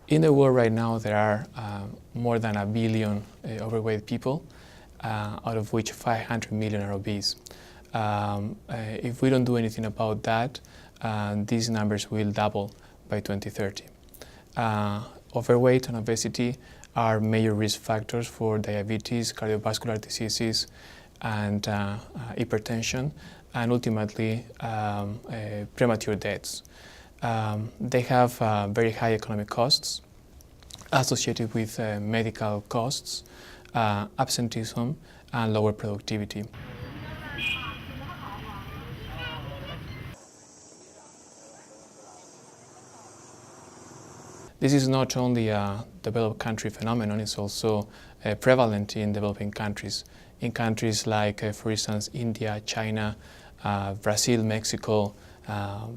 In the world right now, there are more than 1 billion overweight people, out of which 500 million are obese. If we don't do anything about that, these numbers will double by 2030. Overweight and obesity are major risk factors for diabetes, cardiovascular diseases, and hypertension, and ultimately premature deaths. They have very high economic costs associated with medical costs, absenteeism, and lower productivity. This is not only a developed country phenomenon, it's also prevalent in developing countries. In countries like, for instance, India, China, Brazil, Mexico,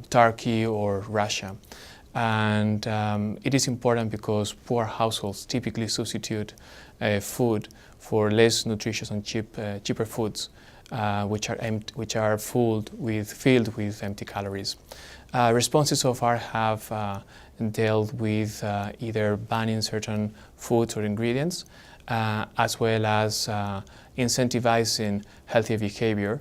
Turkey, or Russia. And it is important because poor households typically substitute food for less nutritious and cheaper foods, which are filled with empty calories. Responses so far have dealt with either banning certain foods or ingredients, as well as incentivizing healthy behavior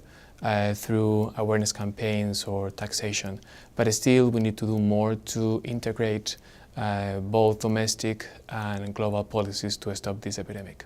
through awareness campaigns or taxation. But still, we need to do more to integrate both domestic and global policies to stop this epidemic.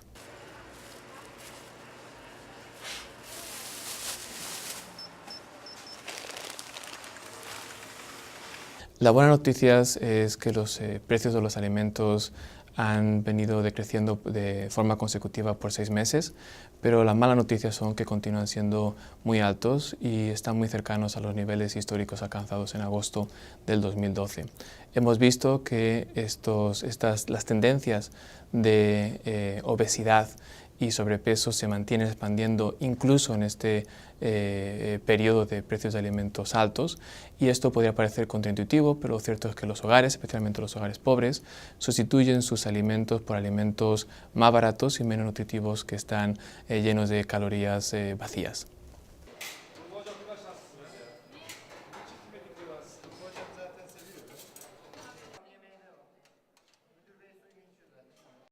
La buena noticia es que los precios de los alimentos han venido decreciendo de forma consecutiva por 6 meses, pero las malas noticias son que continúan siendo muy altos y están muy cercanos a los niveles históricos alcanzados en agosto del 2012. Hemos visto que las tendencias de obesidad y sobrepeso se mantienen expandiendo incluso en este periodo de precios de alimentos altos, y esto podría parecer contraintuitivo, pero lo cierto es que los hogares, especialmente los hogares pobres, sustituyen sus alimentos por alimentos más baratos y menos nutritivos que están llenos de calorías vacías.